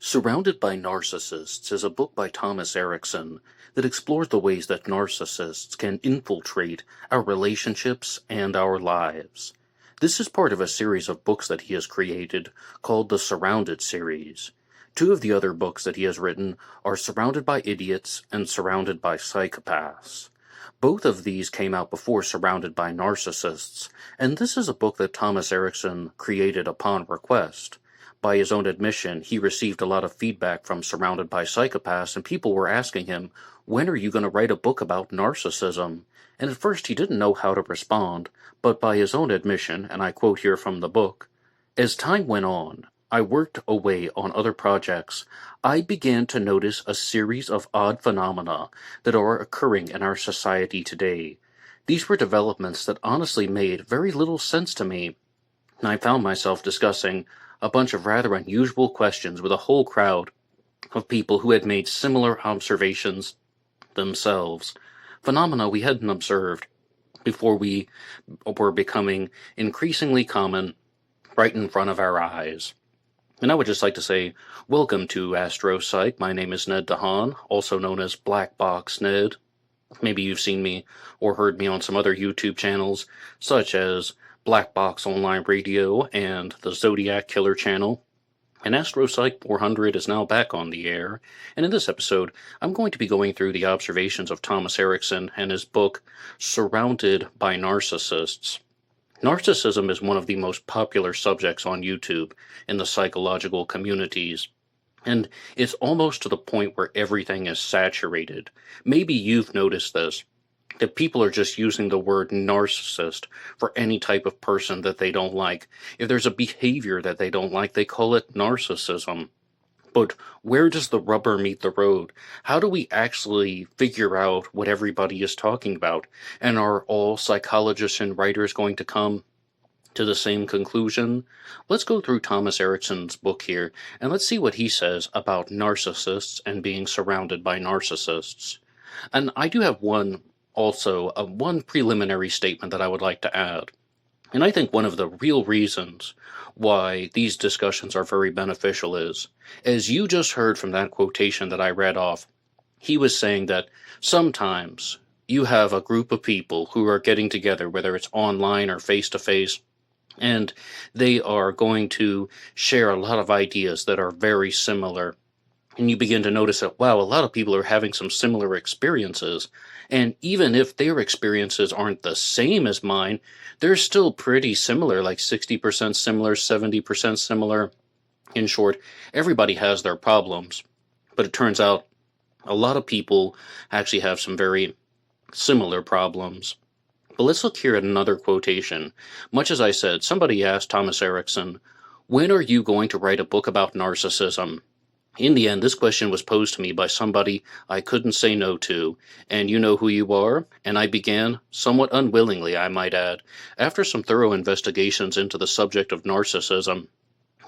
Surrounded by Narcissists is a book by Thomas Erikson that explores the ways that narcissists can infiltrate our relationships and our lives. This is part of a series of books that he has created called the Surrounded series. Two of the other books that he has written are Surrounded by Idiots and Surrounded by Psychopaths. Both of these came out before Surrounded by Narcissists, and this is a book that Thomas Erikson created upon request. By his own admission, he received a lot of feedback from Surrounded by Psychopaths, and people were asking him, when are you going to write a book about narcissism? And at first he didn't know how to respond, but by his own admission, and I quote here from the book, "As time went on, I worked away on other projects. I began to notice a series of odd phenomena that are occurring in our society today. These were developments that honestly made very little sense to me, and I found myself discussing a bunch of rather unusual questions with a whole crowd of people who had made similar observations themselves, phenomena we hadn't observed before we were becoming increasingly common right in front of our eyes." And I would just like to say, welcome to AstroPsych. My name is Ned DeHaan, also known as Box Ned. Maybe you've seen me or heard me on some other YouTube channels, such as Black Box Online Radio and the Zodiac Killer channel. And AstroPsych 400 is now back on the air, and in this episode, I'm going to be going through the observations of Thomas Erikson and his book, Surrounded by Narcissists. Narcissism is one of the most popular subjects on YouTube in the psychological communities, and it's almost to the point where everything is saturated. Maybe you've noticed this, that people are just using the word narcissist for any type of person that they don't like. If there's a behavior that they don't like, they call it narcissism. But where does the rubber meet the road? How do we actually figure out what everybody is talking about? And are all psychologists and writers going to come to the same conclusion? Let's go through Thomas Erikson's book here, and let's see what he says about narcissists and being surrounded by narcissists. And I do have one preliminary statement that I would like to add. And I think one of the real reasons why these discussions are very beneficial is, as you just heard from that quotation that I read off, he was saying that sometimes you have a group of people who are getting together, whether it's online or face-to-face, and they are going to share a lot of ideas that are very similar. And you begin to notice that, wow, a lot of people are having some similar experiences. And even if their experiences aren't the same as mine, they're still pretty similar, like 60% similar, 70% similar. In short, everybody has their problems. But it turns out a lot of people actually have some very similar problems. But let's look here at another quotation. Much as I said, somebody asked Thomas Erikson, when are you going to write a book about narcissism? In the end, this question was posed to me by somebody I couldn't say no to, and you know who you are, and I began, somewhat unwillingly I might add, after some thorough investigations into the subject of narcissism.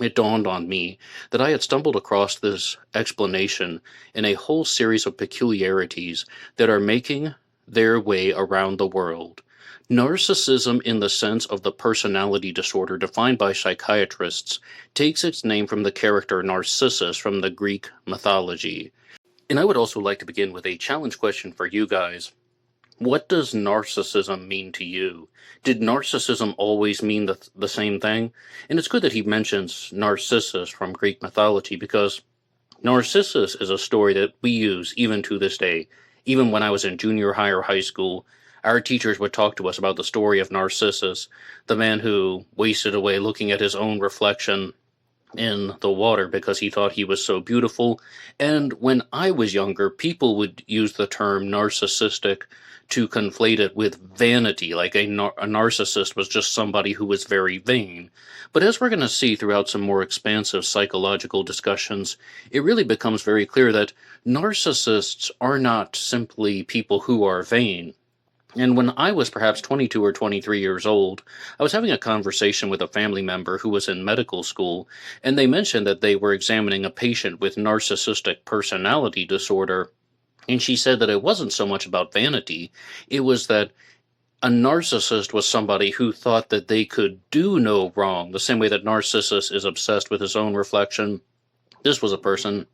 It dawned on me that I had stumbled across this explanation in a whole series of peculiarities that are making their way around the world. Narcissism, in the sense of the personality disorder defined by psychiatrists, takes its name from the character Narcissus from the Greek mythology. And I would also like to begin with a challenge question for you guys. What does narcissism mean to you? Did narcissism always mean the same thing? And it's good that he mentions Narcissus from Greek mythology, because Narcissus is a story that we use even to this day. Even when I was in junior high or high school, our teachers would talk to us about the story of Narcissus, the man who wasted away looking at his own reflection in the water because he thought he was so beautiful. And when I was younger, people would use the term narcissistic to conflate it with vanity, like a narcissist was just somebody who was very vain. But as we're going to see throughout some more expansive psychological discussions, it really becomes very clear that narcissists are not simply people who are vain. And when I was perhaps 22 or 23 years old, I was having a conversation with a family member who was in medical school, and they mentioned that they were examining a patient with narcissistic personality disorder. And she said that it wasn't so much about vanity, it was that a narcissist was somebody who thought that they could do no wrong, the same way that Narcissus is obsessed with his own reflection. This was a person,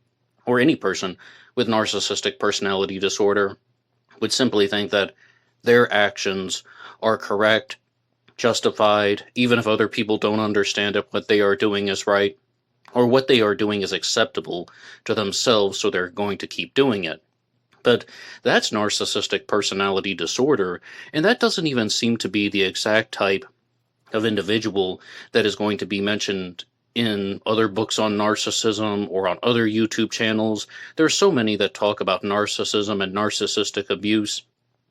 or any person, with narcissistic personality disorder would simply think that their actions are correct, justified, even if other people don't understand it, what they are doing is right, or what they are doing is acceptable to themselves, so they're going to keep doing it. But that's narcissistic personality disorder, and that doesn't even seem to be the exact type of individual that is going to be mentioned in other books on narcissism or on other YouTube channels. There's so many that talk about narcissism and narcissistic abuse,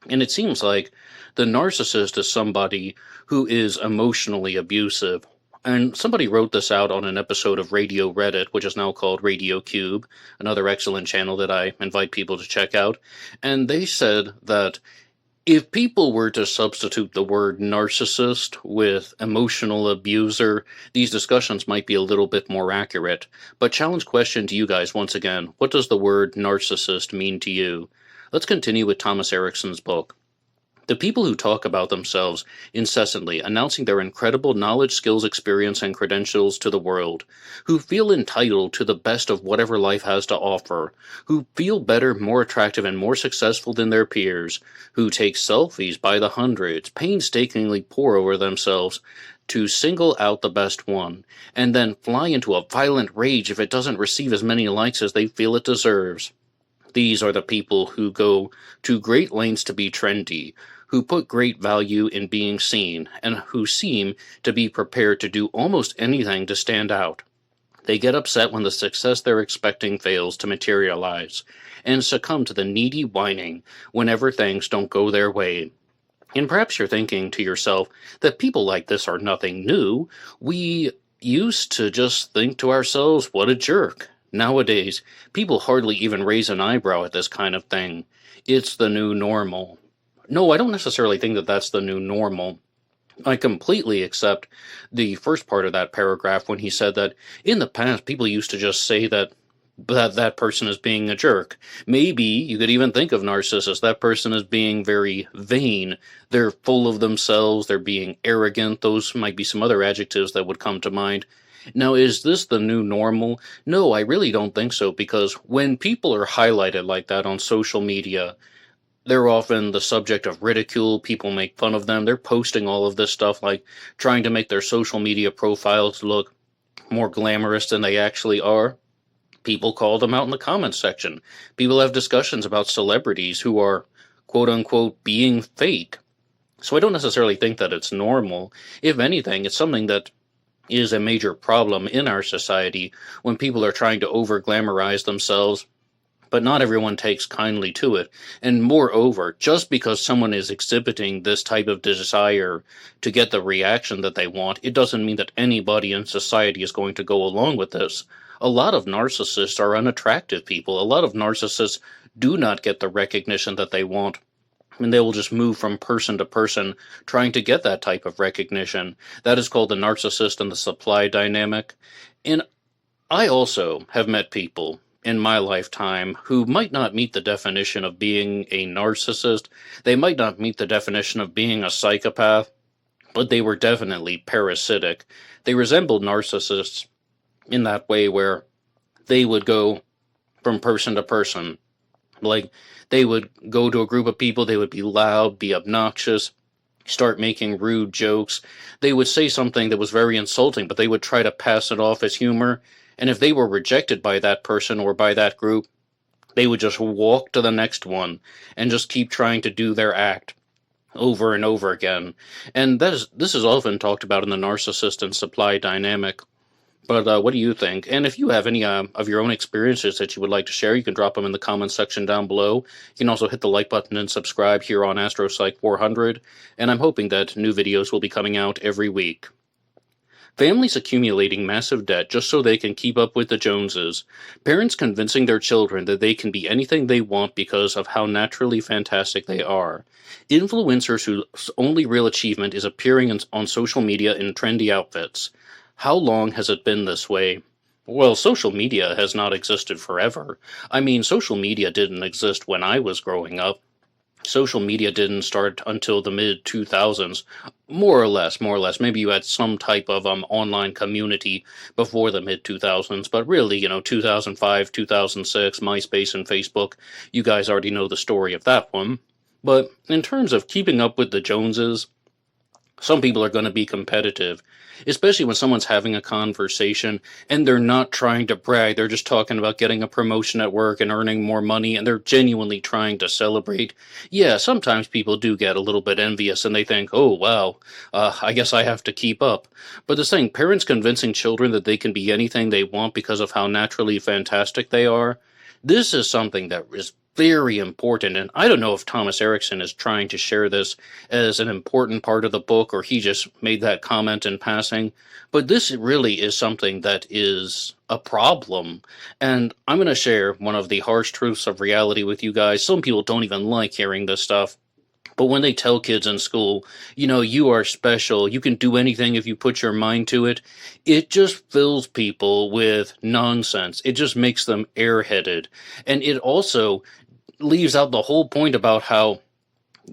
and it seems like the narcissist is somebody who is emotionally abusive. And somebody wrote this out on an episode of Radio Reddit, which is now called Radio Cube, another excellent channel that I invite people to check out. And they said that if people were to substitute the word narcissist with emotional abuser, these discussions might be a little bit more accurate. But challenge question to you guys once again, what does the word narcissist mean to you? Let's continue with Thomas Erikson's book. The people who talk about themselves incessantly, announcing their incredible knowledge, skills, experience, and credentials to the world, who feel entitled to the best of whatever life has to offer, who feel better, more attractive, and more successful than their peers, who take selfies by the hundreds, painstakingly pore over themselves to single out the best one, and then fly into a violent rage if it doesn't receive as many likes as they feel it deserves. These are the people who go to great lengths to be trendy, who put great value in being seen, and who seem to be prepared to do almost anything to stand out. They get upset when the success they're expecting fails to materialize, and succumb to the needy whining whenever things don't go their way. And perhaps you're thinking to yourself that people like this are nothing new. We used to just think to ourselves, what a jerk. Nowadays, people hardly even raise an eyebrow at this kind of thing. It's the new normal. No, I don't necessarily think that that's the new normal. I completely accept the first part of that paragraph when he said that in the past people used to just say that person is being a jerk. Maybe you could even think of narcissists. That person is being very vain. They're full of themselves. They're being arrogant. Those might be some other adjectives that would come to mind. Now, is this the new normal? No, I really don't think so, because when people are highlighted like that on social media, they're often the subject of ridicule. People make fun of them. They're posting all of this stuff, like trying to make their social media profiles look more glamorous than they actually are. People call them out in the comments section. People have discussions about celebrities who are, quote unquote, being fake. So I don't necessarily think that it's normal. If anything, it's something that is a major problem in our society when people are trying to over-glamorize themselves, but not everyone takes kindly to it. And moreover, just because someone is exhibiting this type of desire to get the reaction that they want, it doesn't mean that anybody in society is going to go along with this. A lot of narcissists are unattractive people. A lot of narcissists do not get the recognition that they want, and they will just move from person to person trying to get that type of recognition. That is called the narcissist and the supply dynamic. And I also have met people in my lifetime who might not meet the definition of being a narcissist. They might not meet the definition of being a psychopath, but they were definitely parasitic. They resembled narcissists in that way where they would go from person to person. Like, they would go to a group of people, they would be loud, be obnoxious, start making rude jokes. They would say something that was very insulting, but they would try to pass it off as humor. And if they were rejected by that person or by that group, they would just walk to the next one and just keep trying to do their act over and over again. And this is often talked about in the narcissist and supply dynamic. But what do you think? And if you have any of your own experiences that you would like to share, you can drop them in the comments section down below. You can also hit the like button and subscribe here on AstroPsych 400. And I'm hoping that new videos will be coming out every week. Families accumulating massive debt just so they can keep up with the Joneses. Parents convincing their children that they can be anything they want because of how naturally fantastic they are. Influencers whose only real achievement is appearing on social media in trendy outfits. How long has it been this way? Well, social media has not existed forever. I mean, social media didn't exist when I was growing up. social media didn't start until the mid 2000s, more or less. Maybe you had some type of online community before the mid 2000s, but really, 2005, 2006, MySpace and Facebook, you guys already know the story of that one. But in terms of keeping up with the Joneses, some people are going to be competitive, especially when someone's having a conversation and they're not trying to brag. They're just talking about getting a promotion at work and earning more money, and they're genuinely trying to celebrate. Yeah, sometimes people do get a little bit envious and they think, oh, wow, I guess I have to keep up. But this thing, parents convincing children that they can be anything they want because of how naturally fantastic they are, this is something that is very important. And I don't know if Thomas Erikson is trying to share this as an important part of the book, or he just made that comment in passing. But this really is something that is a problem. And I'm going to share one of the harsh truths of reality with you guys. Some people don't even like hearing this stuff. But when they tell kids in school, you are special, you can do anything if you put your mind to it, it just fills people with nonsense. It just makes them airheaded. And it also leaves out the whole point about how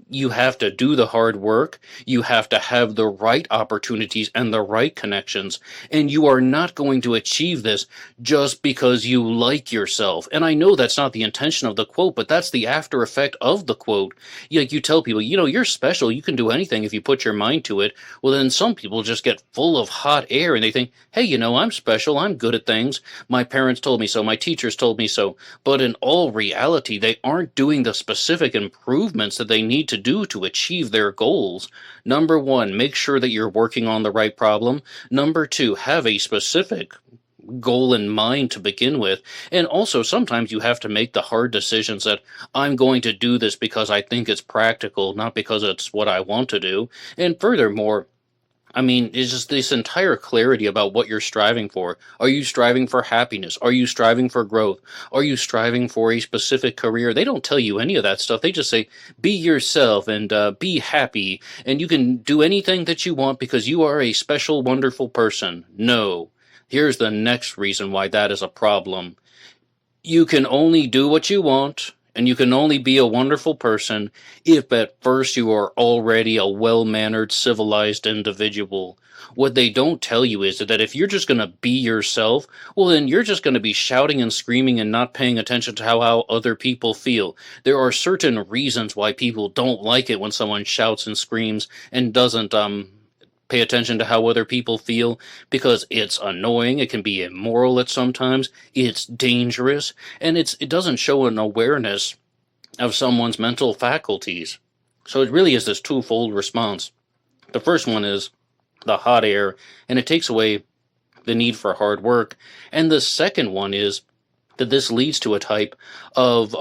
you have to do the hard work, you have to have the right opportunities and the right connections, and you are not going to achieve this just because you like yourself. And I know that's not the intention of the quote, but that's the after effect of the quote. You tell people, you're special, you can do anything if you put your mind to it. Well, then some people just get full of hot air and they think, hey, I'm special, I'm good at things, my parents told me so, my teachers told me so. But in all reality, they aren't doing the specific improvements that they need to do to achieve their goals. Number one, make sure that you're working on the right problem. Number two, have a specific goal in mind to begin with. And also, sometimes you have to make the hard decisions that I'm going to do this because I think it's practical, not because it's what I want to do. And furthermore, it's just this entire clarity about what you're striving for. Are you striving for happiness? Are you striving for growth? Are you striving for a specific career? They don't tell you any of that stuff. They just say, be yourself and be happy, and you can do anything that you want because you are a special, wonderful person. No. Here's the next reason why that is a problem. You can only do what you want, and you can only be a wonderful person if at first you are already a well-mannered, civilized individual. What they don't tell you is that if you're just going to be yourself, well, then you're just going to be shouting and screaming and not paying attention to how other people feel. There are certain reasons why people don't like it when someone shouts and screams and doesn't pay attention to how other people feel, because it's annoying, it can be immoral at sometimes, it's dangerous, and it doesn't show an awareness of someone's mental faculties. So it really is this twofold response. The first one is the hot air, and it takes away the need for hard work. And the second one is that this leads to a type of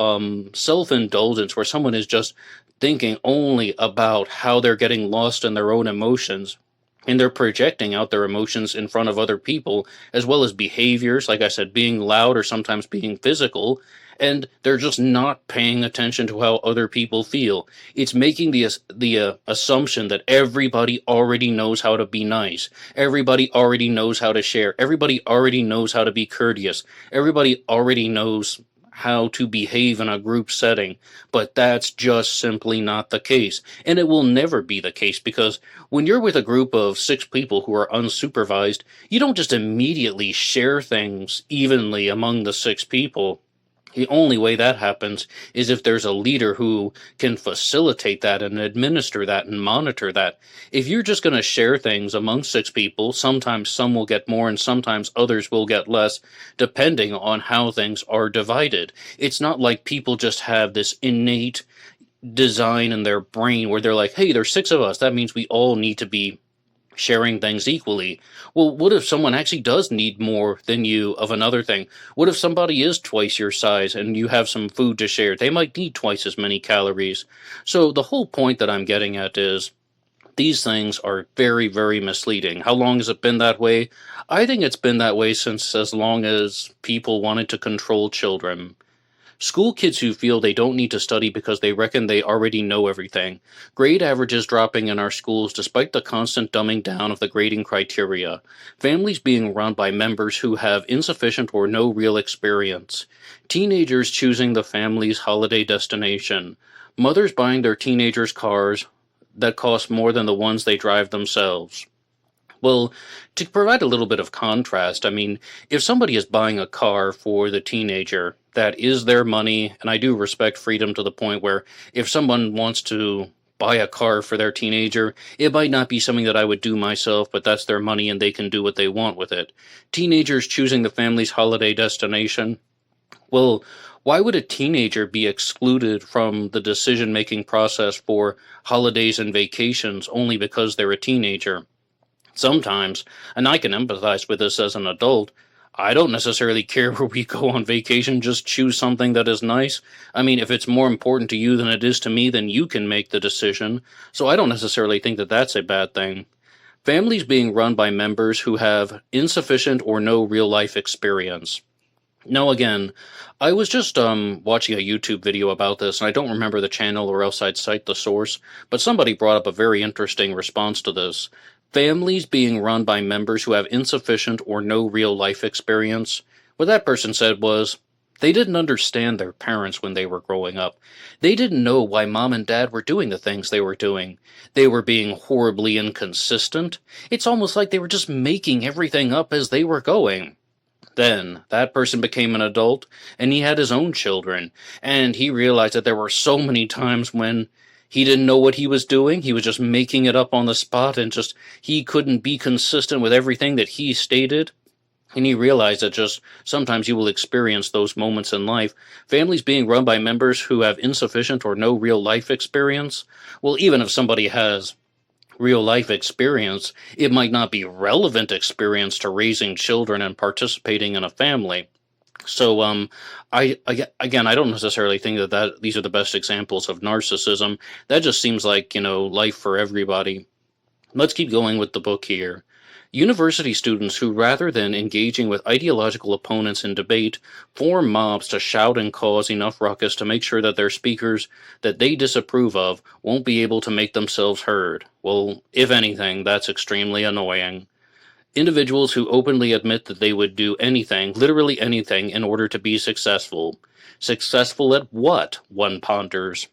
self-indulgence where someone is just thinking only about how they're getting lost in their own emotions. And they're projecting out their emotions in front of other people, as well as behaviors, like I said, being loud or sometimes being physical, and they're just not paying attention to how other people feel. It's making the assumption that everybody already knows how to be nice, everybody already knows how to share, everybody already knows how to be courteous, everybody already knows how to behave in a group setting, but that's just simply not the case. And it will never be the case, because when you're with a group of 6 people who are unsupervised, you don't just immediately share things evenly among the 6 people. The only way that happens is if there's a leader who can facilitate that and administer that and monitor that. If you're just going to share things among 6 people, sometimes some will get more and sometimes others will get less, depending on how things are divided. It's not like people just have this innate design in their brain where they're like, hey, there's 6 of us, that means we all need to be sharing things equally. Well, what if someone actually does need more than you of another thing? What if somebody is twice your size and you have some food to share? They might need twice as many calories. So the whole point that I'm getting at is these things are very, very misleading. How long has it been that way? I think it's been that way since as long as people wanted to control children. School kids who feel they don't need to study because they reckon they already know everything. Grade averages dropping in our schools despite the constant dumbing down of the grading criteria. Families being run by members who have insufficient or no real experience. Teenagers choosing the family's holiday destination. Mothers buying their teenagers cars that cost more than the ones they drive themselves. Well, to provide a little bit of contrast, I mean, if somebody is buying a car for the teenager, that is their money, and I do respect freedom to the point where if someone wants to buy a car for their teenager, it might not be something that I would do myself, but that's their money and they can do what they want with it. Teenagers choosing the family's holiday destination, well, why would a teenager be excluded from the decision making process for holidays and vacations only because they're a teenager? Sometimes, and I can empathize with this as an adult, I don't necessarily care where we go on vacation, just choose something that is nice. I mean, if it's more important to you than it is to me, then you can make the decision. So I don't necessarily think that that's a bad thing. Families being run by members who have insufficient or no real life experience. Now, again, I was just watching a YouTube video about this, and I don't remember the channel or else I'd cite the source, but somebody brought up a very interesting response to this. Families being run by members who have insufficient or no real life experience. What that person said was, they didn't understand their parents when they were growing up. They didn't know why mom and dad were doing the things they were doing. They were being horribly inconsistent. It's almost like they were just making everything up as they were going. Then, that person became an adult, and he had his own children, and he realized that there were so many times when he didn't know what he was doing, he was just making it up on the spot, and just, he couldn't be consistent with everything that he stated. And he realized that just sometimes you will experience those moments in life. Families being run by members who have insufficient or no real life experience. Well, even if somebody has real life experience, it might not be relevant experience to raising children and participating in a family. So, again, I don't necessarily think that these are the best examples of narcissism. That just seems like, life for everybody. Let's keep going with the book here. University students who, rather than engaging with ideological opponents in debate, form mobs to shout and cause enough ruckus to make sure that their speakers that they disapprove of won't be able to make themselves heard. Well, if anything, that's extremely annoying. Individuals who openly admit that they would do anything, literally anything, in order to be successful. Successful at what? One ponders.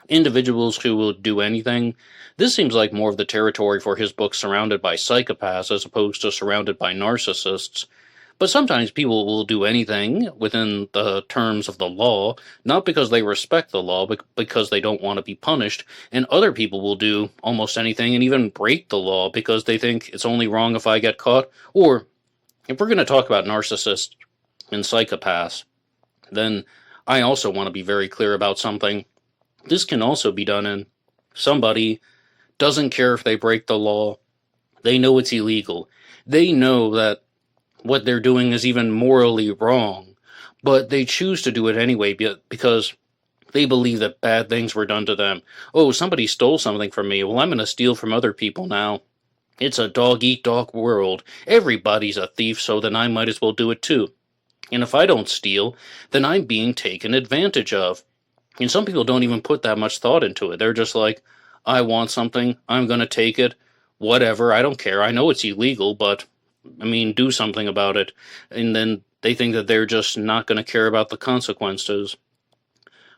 Individuals who will do anything. This seems like more of the territory for his book Surrounded by Psychopaths as opposed to Surrounded by Narcissists. But sometimes people will do anything within the terms of the law, not because they respect the law, but because they don't want to be punished, and other people will do almost anything and even break the law because they think it's only wrong if I get caught. Or, if we're going to talk about narcissists and psychopaths, then I also want to be very clear about something. This can also be done in somebody doesn't care if they break the law. They know it's illegal. They know that what they're doing is even morally wrong, but they choose to do it anyway because they believe that bad things were done to them. Oh, somebody stole something from me. Well, I'm going to steal from other people now. It's a dog-eat-dog world. Everybody's a thief, so then I might as well do it too. And if I don't steal, then I'm being taken advantage of. And some people don't even put that much thought into it. They're just like, I want something, I'm going to take it, whatever, I don't care. I know it's illegal, but, do something about it. And then they think that they're just not going to care about the consequences.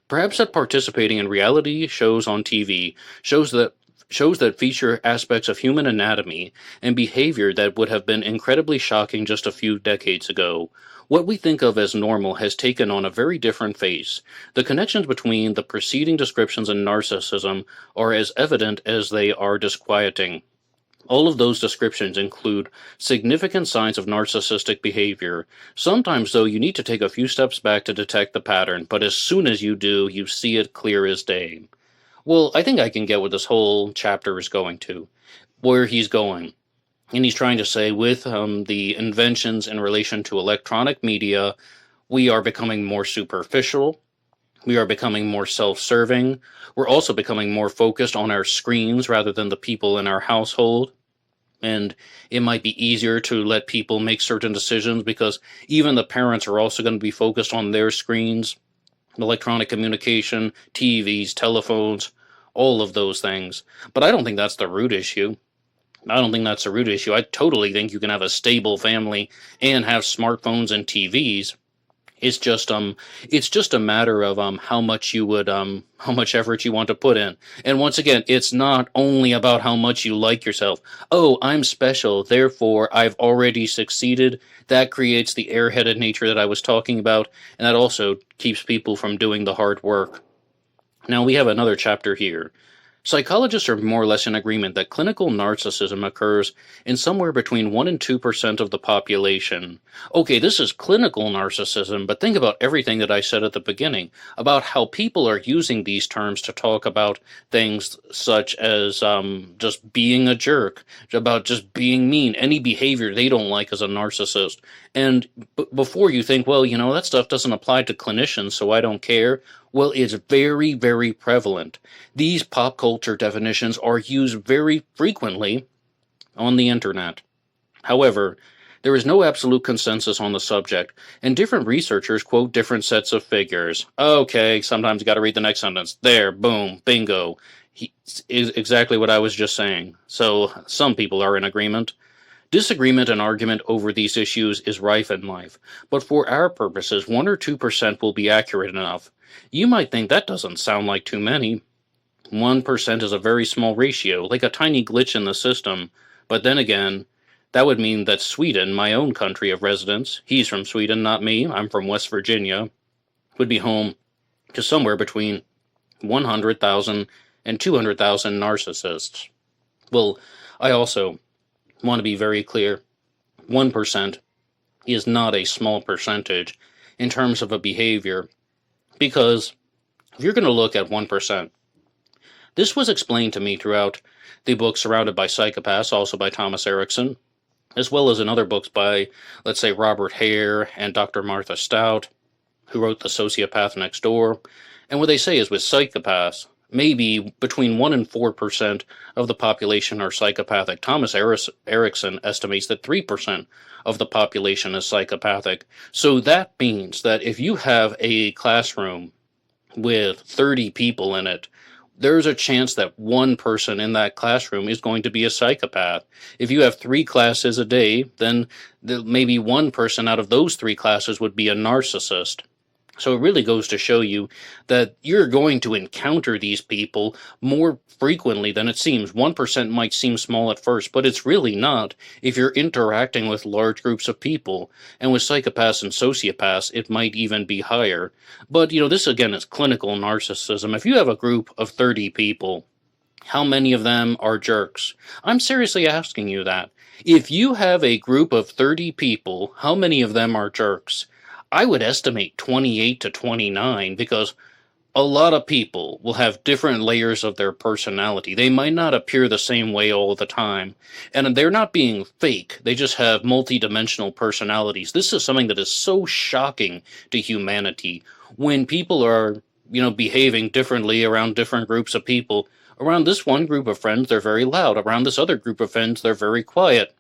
Perhaps that participating in reality shows on TV, shows that feature aspects of human anatomy and behavior that would have been incredibly shocking just a few decades ago. What we think of as normal has taken on a very different face. The connections between the preceding descriptions and narcissism are as evident as they are disquieting. All of those descriptions include significant signs of narcissistic behavior. Sometimes, though, you need to take a few steps back to detect the pattern, but as soon as you do, you see it clear as day. Well, I think I can get what this whole chapter is going to, where he's going. And he's trying to say with the inventions in relation to electronic media, we are becoming more superficial. We are becoming more self-serving. We're also becoming more focused on our screens rather than the people in our household. And it might be easier to let people make certain decisions because even the parents are also going to be focused on their screens, electronic communication, TVs, telephones, all of those things. But I don't think that's the root issue. I totally think you can have a stable family and have smartphones and TVs. It's just a matter of how much you would how much effort you want to put in. And once again, it's not only about how much you like yourself. Oh, I'm special, therefore I've already succeeded. That creates the airheaded nature that I was talking about, and that also keeps people from doing the hard work. Now we have another chapter here. Psychologists are more or less in agreement that clinical narcissism occurs in somewhere between 1 and 2% of the population. Okay, this is clinical narcissism, but think about everything that I said at the beginning about how people are using these terms to talk about things such as just being a jerk, about just being mean, any behavior they don't like as a narcissist. And before you think, well, that stuff doesn't apply to clinicians, so I don't care. Well, it's very, very prevalent. These pop culture definitions are used very frequently on the internet. However, there is no absolute consensus on the subject, and different researchers quote different sets of figures. Okay, sometimes you gotta read the next sentence. There, boom, bingo. Is exactly what I was just saying. So, some people are in agreement. Disagreement and argument over these issues is rife in life, but for our purposes, 1 or 2% will be accurate enough. You might think that doesn't sound like too many. 1% is a very small ratio, like a tiny glitch in the system, but then again, that would mean that Sweden, my own country of residence, he's from Sweden, not me, I'm from West Virginia, would be home to somewhere between 100,000 and 200,000 narcissists. Well, I also want to be very clear. 1% is not a small percentage in terms of a behavior, because if you're going to look at 1%, this was explained to me throughout the book Surrounded by Psychopaths, also by Thomas Erikson, as well as in other books by, let's say, Robert Hare and Dr. Martha Stout, who wrote The Sociopath Next Door. And what they say is with psychopaths, maybe between 1 and 4% of the population are psychopathic. Thomas Erikson estimates that 3% of the population is psychopathic. So that means that if you have a classroom with 30 people in it, there's a chance that one person in that classroom is going to be a psychopath. If you have 3 classes a day, then maybe one person out of those 3 classes would be a narcissist. So it really goes to show you that you're going to encounter these people more frequently than it seems. 1% might seem small at first, but it's really not if you're interacting with large groups of people. And with psychopaths and sociopaths, it might even be higher. But, this again is clinical narcissism. If you have a group of 30 people, how many of them are jerks? I'm seriously asking you that. If you have a group of 30 people, how many of them are jerks? I would estimate 28 to 29, because a lot of people will have different layers of their personality. They might not appear the same way all the time, and they're not being fake. They just have multidimensional personalities. This is something that is so shocking to humanity. When people are, behaving differently around different groups of people. Around this one group of friends, they're very loud. Around this other group of friends, they're very quiet.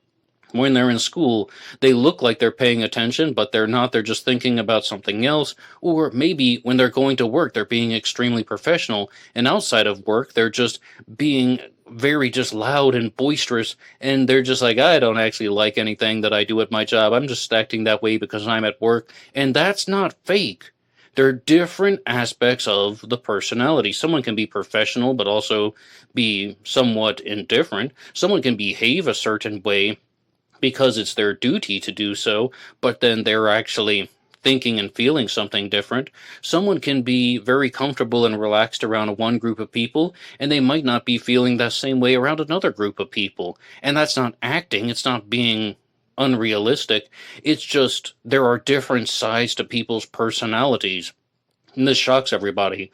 When they're in school, they look like they're paying attention, but they're not. They're just thinking about something else. Or maybe when they're going to work, they're being extremely professional. And outside of work, they're just being very just loud and boisterous. And they're just like, I don't actually like anything that I do at my job. I'm just acting that way because I'm at work. And that's not fake. There are different aspects of the personality. Someone can be professional, but also be somewhat indifferent. Someone can behave a certain way because it's their duty to do so, but then they're actually thinking and feeling something different. Someone can be very comfortable and relaxed around one group of people, and they might not be feeling that same way around another group of people. And that's not acting, it's not being unrealistic, it's just there are different sides to people's personalities. And this shocks everybody.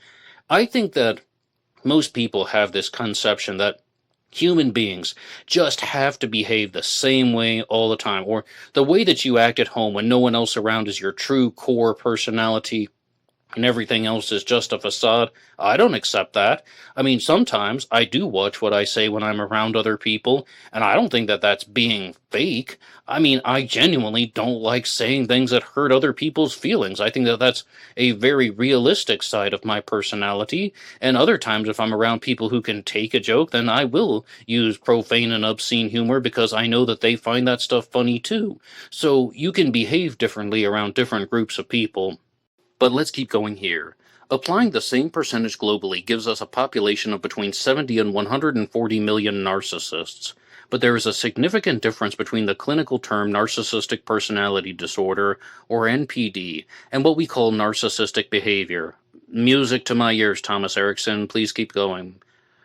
I think that most people have this conception that human beings just have to behave the same way all the time, or the way that you act at home when no one else around is your true core personality. and everything else is just a facade. I don't accept that. I mean, sometimes I do watch what I say when I'm around other people, and I don't think that that's being fake. I mean, I genuinely don't like saying things that hurt other people's feelings. I think that that's a very realistic side of my personality. And other times, if I'm around people who can take a joke, then I will use profane and obscene humor because I know that they find that stuff funny too. So you can behave differently around different groups of people. But let's keep going here. Applying the same percentage globally gives us a population of between 70 and 140 million narcissists. But there is a significant difference between the clinical term narcissistic personality disorder, or NPD, and what we call narcissistic behavior. Music to my ears, Thomas Erikson, please keep going.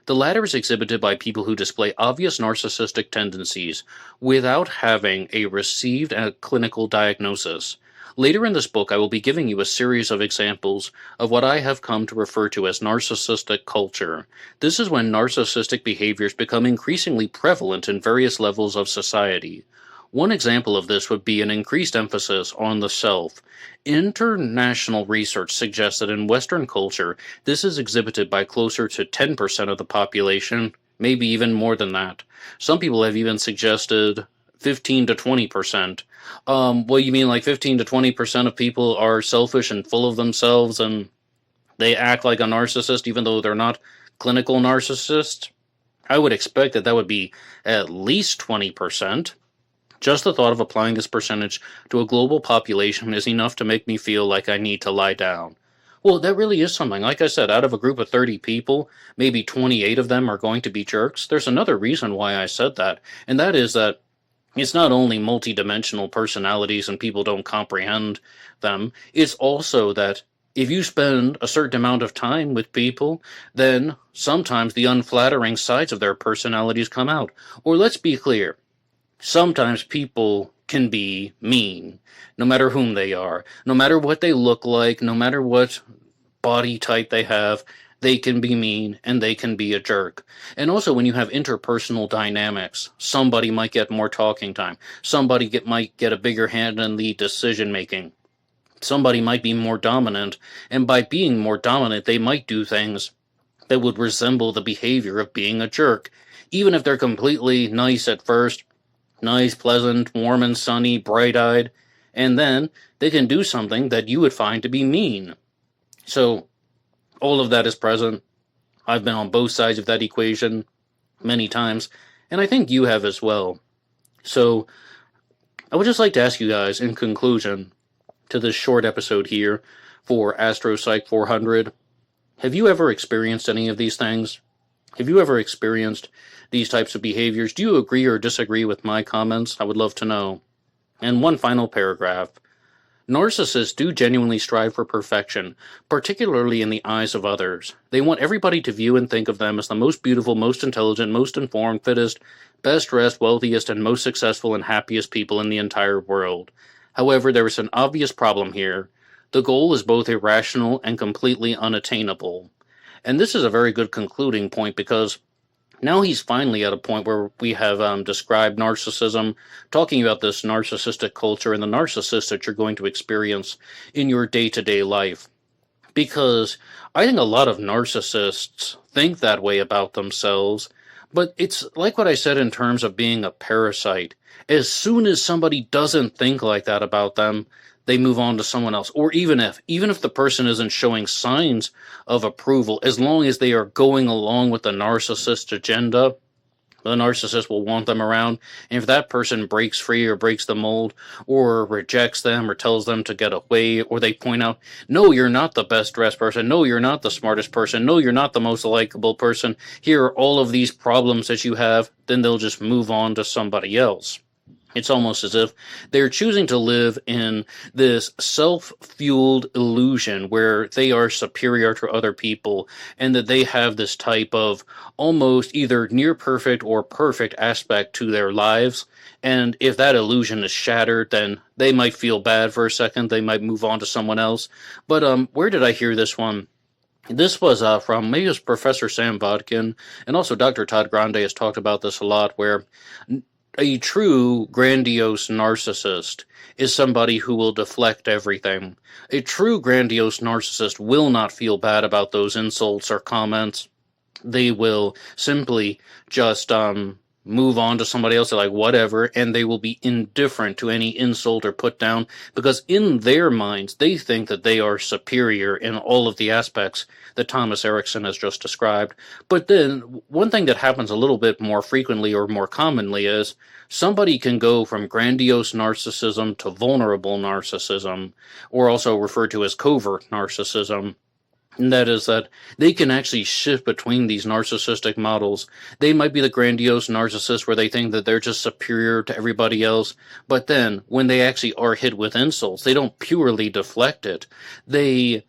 The latter is exhibited by people who display obvious narcissistic tendencies without having a received clinical diagnosis. Later in this book, I will be giving you a series of examples of what I have come to refer to as narcissistic culture. This is when narcissistic behaviors become increasingly prevalent in various levels of society. One example of this would be an increased emphasis on the self. International research suggests that in Western culture, this is exhibited by closer to 10% of the population, maybe even more than that. Some people have even suggested 15 to 20%. Well, you mean like 15 to 20% of people are selfish and full of themselves and they act like a narcissist even though they're not clinical narcissists? I would expect that would be at least 20%. Just the thought of applying this percentage to a global population is enough to make me feel like I need to lie down. Well, that really is something. Like I said, out of a group of 30 people, maybe 28 of them are going to be jerks. There's another reason why I said that, and that is that it's not only multidimensional personalities and people don't comprehend them, it's also that if you spend a certain amount of time with people, then sometimes the unflattering sides of their personalities come out. Or let's be clear, sometimes people can be mean, no matter whom they are, no matter what they look like, no matter what body type they have. They can be mean and they can be a jerk. And also when you have interpersonal dynamics, somebody might get more talking time. Somebody might get a bigger hand in the decision making. Somebody might be more dominant, and by being more dominant, they might do things that would resemble the behavior of being a jerk. Even if they're completely nice at first, nice, pleasant, warm and sunny, bright-eyed, and then they can do something that you would find to be mean. So, all of that is present. I've been on both sides of that equation many times, and I think you have as well. So, I would just like to ask you guys, in conclusion to this short episode here for AstroPsych 400, have you ever experienced any of these things? Have you ever experienced these types of behaviors? Do you agree or disagree with my comments? I would love to know. And one final paragraph. Narcissists do genuinely strive for perfection, particularly in the eyes of others. They want everybody to view and think of them as the most beautiful, most intelligent, most informed, fittest, best dressed, wealthiest, and most successful and happiest people in the entire world. However, there is an obvious problem here. The goal is both irrational and completely unattainable. And this is a very good concluding point because now he's finally at a point where we have described narcissism, talking about this narcissistic culture and the narcissists that you're going to experience in your day-to-day life. Because I think a lot of narcissists think that way about themselves, but it's like what I said in terms of being a parasite. As soon as somebody doesn't think like that about them, they move on to someone else. Or even if the person isn't showing signs of approval, as long as they are going along with the narcissist agenda, the narcissist will want them around. And if that person breaks free or breaks the mold or rejects them or tells them to get away, or they point out, no, you're not the best dressed person. No, you're not the smartest person. No, you're not the most likable person. Here are all of these problems that you have. Then they'll just move on to somebody else. It's almost as if they're choosing to live in this self-fueled illusion where they are superior to other people and that they have this type of almost either near perfect or perfect aspect to their lives. And if that illusion is shattered, then they might feel bad for a second. They might move on to someone else. But where did I hear this one? This was from maybe it was Professor Sam Bodkin, and also Dr. Todd Grande has talked about this a lot, where A true grandiose narcissist is somebody who will deflect everything. A true grandiose narcissist will not feel bad about those insults or comments. They will simply just move on to somebody else. They're like, whatever, and they will be indifferent to any insult or put down, because in their minds, they think that they are superior in all of the aspects that Thomas Erikson has just described. But then, one thing that happens a little bit more frequently or more commonly is somebody can go from grandiose narcissism to vulnerable narcissism, or also referred to as covert narcissism. And that is that they can actually shift between these narcissistic models. They might be the grandiose narcissist where they think that they're just superior to everybody else, but then when they actually are hit with insults, they don't purely deflect it. They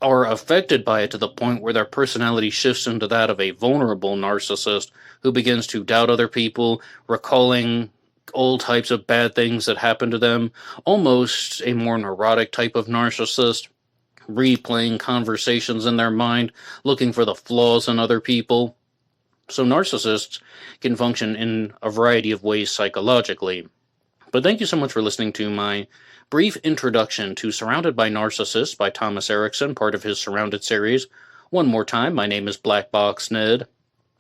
are affected by it to the point where their personality shifts into that of a vulnerable narcissist who begins to doubt other people, recalling all types of bad things that happen to them, almost a more neurotic type of narcissist, replaying conversations in their mind, looking for the flaws in other people. So narcissists can function in a variety of ways psychologically. But thank you so much for listening to my brief introduction to Surrounded by Narcissists by Thomas Erikson, part of his Surrounded series. One more time, my name is Box Ned,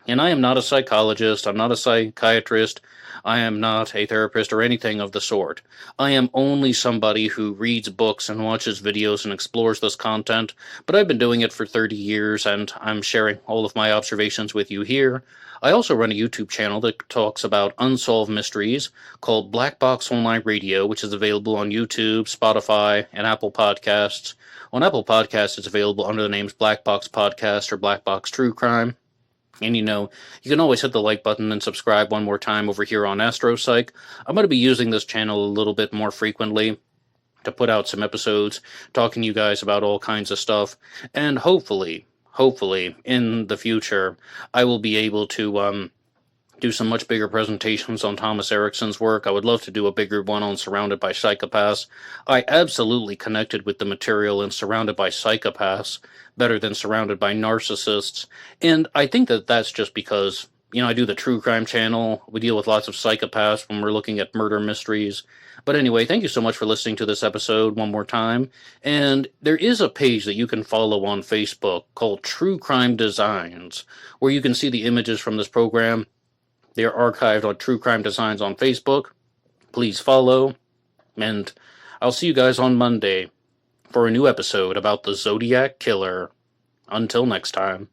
and I am not a psychologist, I'm not a psychiatrist, I am not a therapist or anything of the sort. I am only somebody who reads books and watches videos and explores this content, but I've been doing it for 30 years, and I'm sharing all of my observations with you here. I also run a YouTube channel that talks about unsolved mysteries called Black Box Online Radio, which is available on YouTube, Spotify, and Apple Podcasts. On Apple Podcasts, it's available under the names Black Box Podcast or Black Box True Crime. And you can always hit the like button and subscribe one more time over here on AstroPsych. I'm going to be using this channel a little bit more frequently to put out some episodes, talking to you guys about all kinds of stuff. And hopefully, in the future, I will be able to do some much bigger presentations on Thomas Erikson's work. I would love to do a bigger one on Surrounded by Psychopaths. I absolutely connected with the material in Surrounded by Psychopaths better than Surrounded by Narcissists. And I think that that's just because, I do the true crime channel. We deal with lots of psychopaths when we're looking at murder mysteries. But anyway, thank you so much for listening to this episode one more time. And there is a page that you can follow on Facebook called True Crime Designs, where you can see the images from this program. They are archived on True Crime Designs on Facebook. Please follow. And I'll see you guys on Monday for a new episode about the Zodiac Killer. Until next time.